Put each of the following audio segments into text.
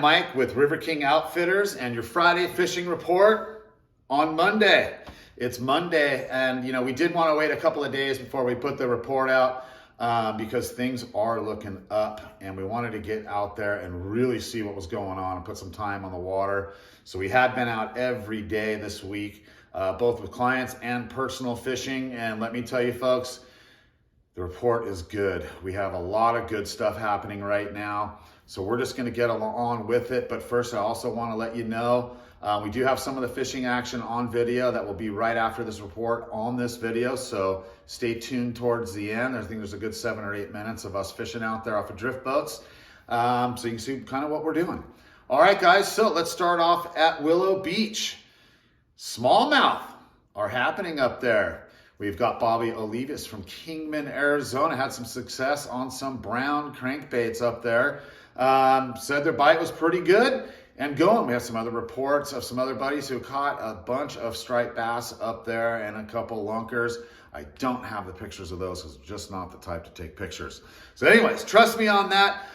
Mike with River King Outfitters and your Friday fishing report on Monday. It's Monday, and we did want to wait a couple of days before we put the report out because things are looking up, and we wanted to get out there and really see what was going on and put some time on the water. So we had been out every day this week, both with clients and personal fishing, and let me tell you folks, the report is good. We have a lot of good stuff happening right now. So we're just going to get on with it. But first, I also want to let you know, we do have some of the fishing action on video that will be right after this report on this video. So stay tuned towards the end. I think there's a good 7 or 8 minutes of us fishing out there off of drift boats. So you can see kind of what we're doing. All right, guys. So let's start off at Willow Beach. Smallmouth are happening up there. We've got Bobby Olivas from Kingman, Arizona. Had some success on some brown crankbaits up there. Said their bite was pretty good and going. We have some other reports of some other buddies who caught a bunch of striped bass up there and a couple lunkers. I don't have the pictures of those because I'm just not the type to take pictures. So anyways, trust me on that.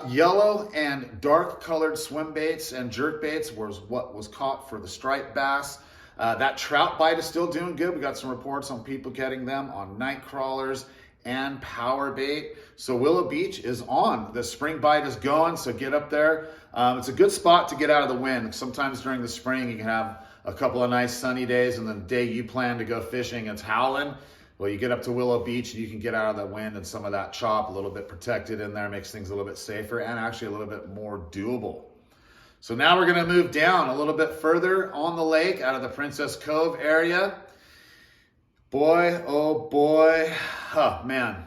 Yellow and dark colored swim baits and jerk baits was what was caught for the striped bass. That trout bite is still doing good. We got some reports on people getting them on night crawlers and power bait. So Willow Beach is on. The spring bite is going, so get up there. It's a good spot to get out of the wind. Sometimes during the spring you can have a couple of nice sunny days, and the day you plan to go fishing, it's howling. Well, you get up to Willow Beach and you can get out of the wind and some of that chop, a little bit protected in there, makes things a little bit safer and actually a little bit more doable. So now we're going to move down a little bit further on the lake out of the Princess Cove area. Boy, oh boy, oh man.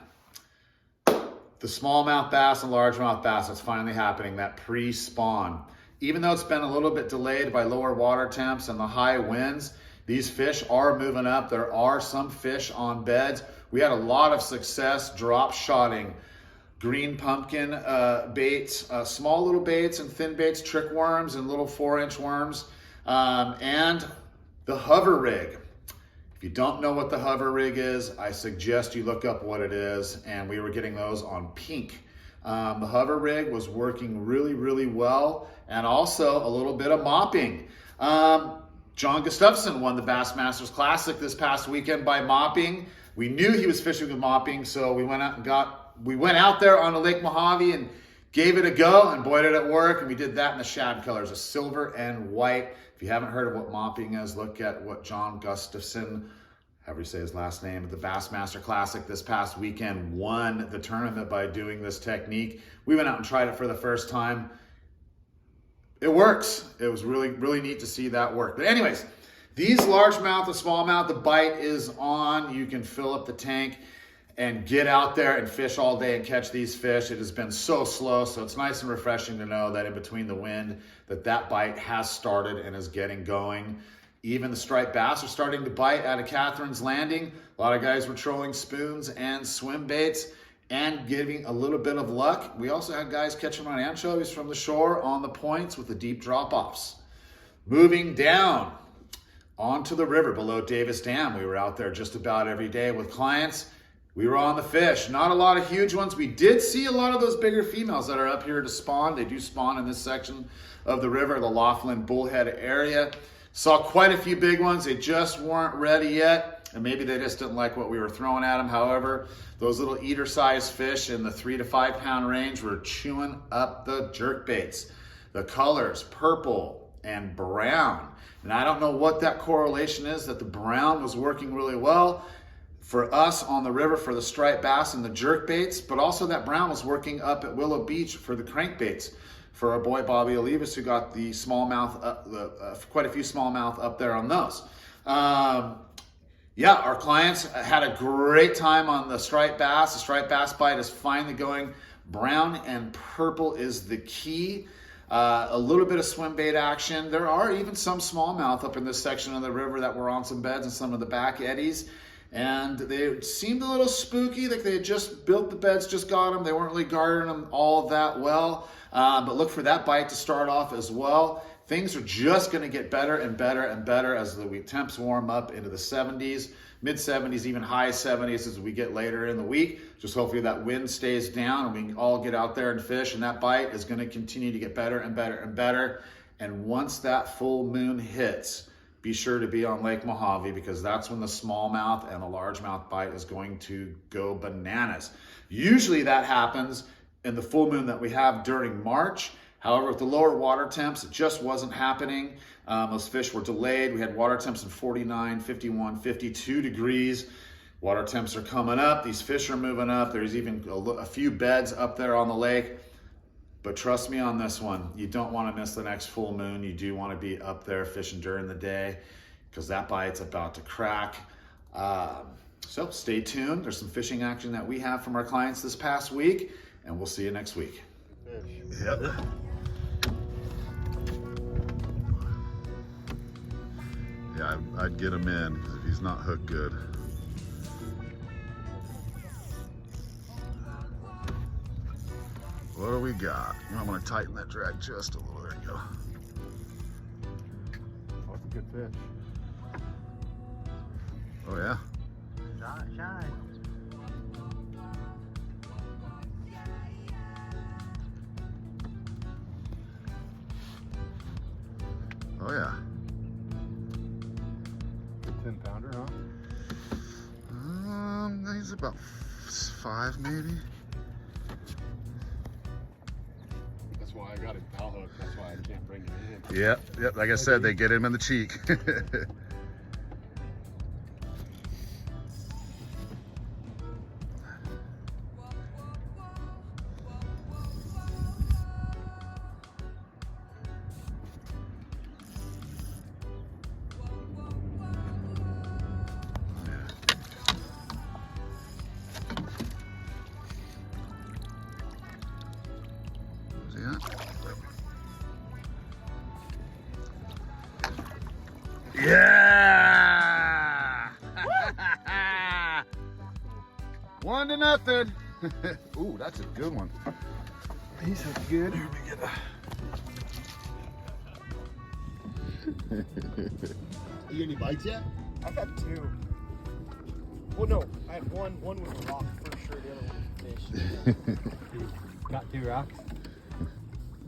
The smallmouth bass and largemouth bass, it's finally happening, that pre-spawn. Even though it's been a little bit delayed by lower water temps and the high winds, these fish are moving up. There are some fish on beds. We had a lot of success drop shotting green pumpkin baits, small little baits and thin baits, trick worms and little 4-inch worms, and the hover rig. If you don't know what the hover rig is, I suggest you look up what it is, and we were getting those on pink. The hover rig was working really, really well, and also a little bit of mopping. John Gustafson won the Bassmasters Classic this past weekend by mopping. We knew he was fishing with mopping, so we went out there on the Lake Mohave and gave it a go, and boy did it work. And we did that in the shad colors of silver and white. If you haven't heard of what mopping is, look at what John Gustafson, however you say his last name, at the Bassmaster Classic this past weekend won the tournament by doing this technique. We went out and tried it for the first time. It works. It was really, really neat to see that work. But anyways, these largemouth and smallmouth, the bite is on. You can fill up the tank and get out there and fish all day and catch these fish. It has been so slow, so it's nice and refreshing to know that in between the wind that bite has started and is getting going. Even the striped bass are starting to bite out of Catherine's Landing. A lot of guys were trolling spoons and swim baits and getting a little bit of luck. We also had guys catching on anchovies from the shore on the points with the deep drop-offs. Moving down onto the river below Davis Dam. We were out there just about every day with clients. We were on the fish. Not a lot of huge ones. We did see a lot of those bigger females that are up here to spawn. They do spawn in this section of the river, the Laughlin Bullhead area. Saw quite a few big ones. They just weren't ready yet, and maybe they just didn't like what we were throwing at them. However, those little eater-sized fish in the 3 to 5 pound range were chewing up the jerk baits. The colors, purple and brown. And I don't know what that correlation is, that the brown was working really well for us on the river for the striped bass and the jerk baits, but also that brown was working up at Willow Beach for the crankbaits for our boy Bobby Olivas, who got the smallmouth, quite a few smallmouth up there on those. Yeah, our clients had a great time on the striped bass. The striped bass bite is finally going. Brown and purple is the key. A little bit of swim bait action. There are even some smallmouth up in this section of the river that were on some beds and some of the back eddies. And they seemed a little spooky, like they had just built the beds, just got them. They weren't really guarding them all that well. But look for that bite to start off as well. things are just going to get better and better and better as the temps warm up into the 70s, mid 70s, even high 70s as we get later in the week. Just hopefully that wind stays down and we can all get out there and fish, and that bite is going to continue to get better and better and better. And once that full moon hits, be sure to be on Lake Mohave, because that's when the smallmouth and the largemouth bite is going to go bananas. Usually that happens in the full moon that we have during March. However, with the lower water temps, it just wasn't happening. Those fish were delayed. We had water temps in 49, 51, 52 degrees. Water temps are coming up. These fish are moving up. There's even a few beds up there on the lake. But trust me on this one, you don't want to miss the next full moon. You do want to be up there fishing during the day, because that bite's about to crack. So stay tuned. There's some fishing action that we have from our clients this past week, and we'll see you next week. Yep. Yeah, I'd get him in if he's not hooked good. What do we got? You might want to tighten that drag just a little. There you go. Oh, that's a good fish. Oh yeah? Shine. Oh yeah. 10-pounder, huh? He's about 5 maybe. That's why I got it bow hook. That's why I can't bring it in. Yep. Like I said, they get him in the cheek. Yeah! 1-0. Ooh, that's a good one. He's so good. Here we get You get any bites yet? I've had 2. Well, no, I had one. One was a rock for sure. The other one was fish. Got 2 rocks.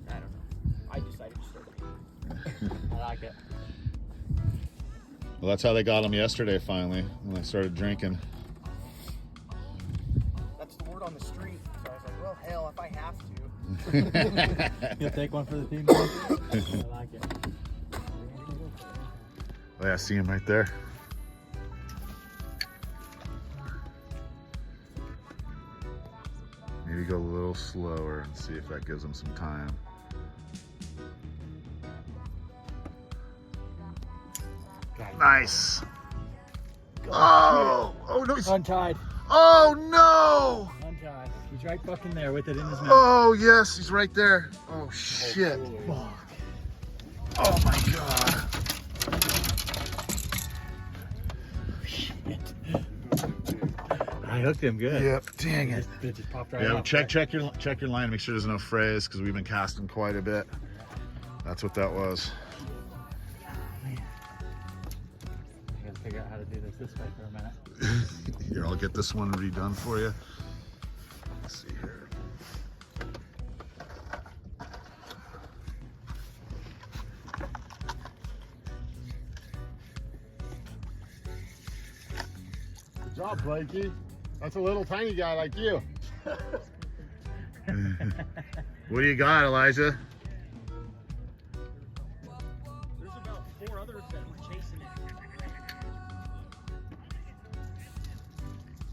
I don't know. I decided to start. I like it. Well, that's how they got him yesterday, finally, when they started drinking. That's the word on the street. So I was like, well, hell, if I have to. You'll take one for the team? I like it. Oh yeah, I see him right there. Maybe go a little slower and see if that gives him some time. Nice. Oh no, he's Untied. oh no! Untied. He's right fucking there with it in his mouth. Oh yes, he's right there. Oh shit. Oh, Oh my god. I hooked him good. Yep, dang it. It just popped right Yeah, off. check your line, make sure there's no frays, because we've been casting quite a bit. That's what that was. I gotta figure out how to do this way for a minute. Here, I'll get this one redone for you. Let's see here. Good job, Blakey. That's a little tiny guy like you. What do you got, Elijah? There's about 4 others that were chasing it.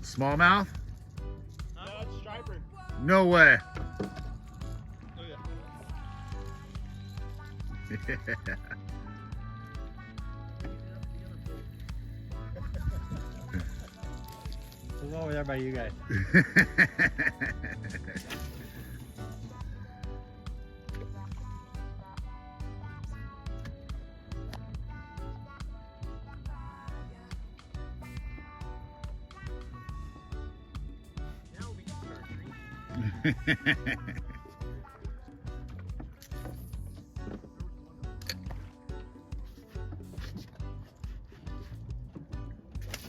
Smallmouth? No, it's striper. No way. Oh, yeah. He's over there by you guys. Now we can start drinking.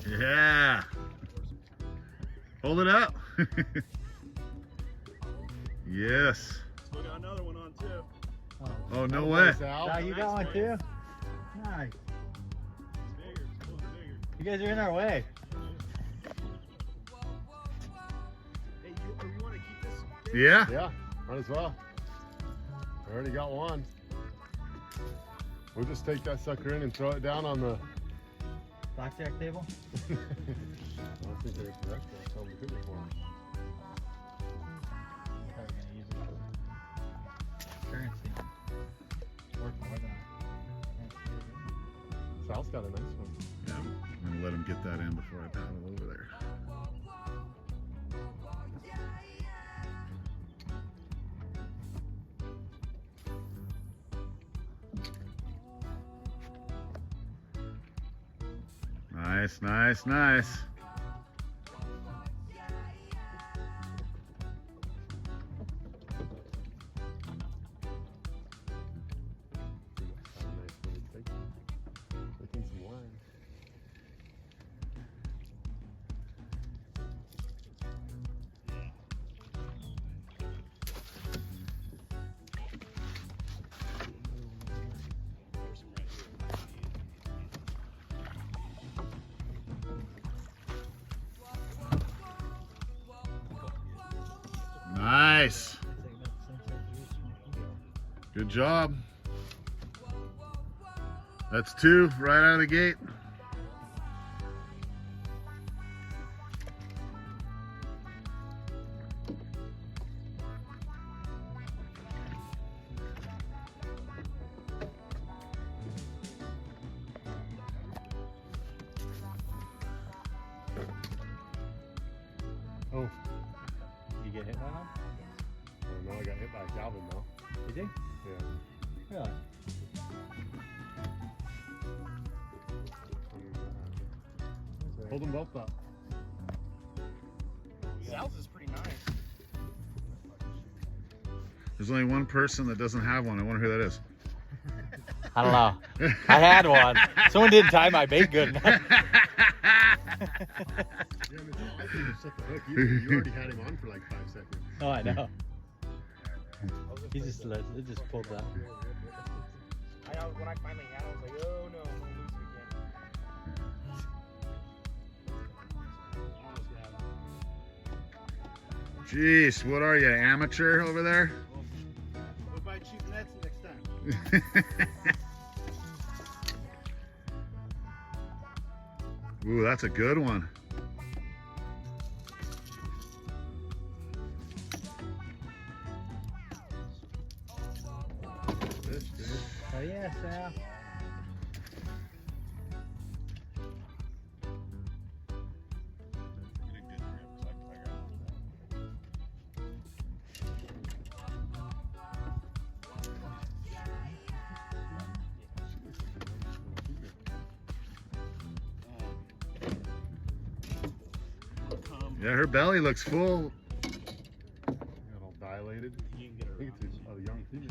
Yeah. Hold it up. Yes. Still got another one on too. Oh, no way. Now you got one too? Nice. You guys are in our way. Hey, you want to keep this? Yeah. Yeah, might as well. I already got one. We'll just take that sucker in and throw it down on the. Blackjack table? I don't think there's the rest of it. So we could for him. I'm probably gonna use it for currency. Worth more than Sal's got a nice one. Yeah, I'm gonna let him get that in before I paddle over there. Nice, nice, nice. Taking some line. Nice. Good job. That's two right out of the gate. Oh, you get hit by one? oh no, I got hit by a Calvin though. Did you? Yeah. Really? Hold them both up. Sal's is pretty nice. There's only one person that doesn't have one. I wonder who that is. I don't know. I had one. Someone didn't tie my bait good enough. Yeah, I think you set the hook. You already had him on for like 5 seconds. Oh, I know. He just it just pulled that. I know when I finally had it, I was like, oh no, I'm gonna lose it again. Jeez, what are you, amateur over there? We'll buy cheap nets next time. Ooh, that's a good one. Fish, dude. Oh yeah, Sal. Yeah, her belly looks full. Got all dilated. I think it's a young female.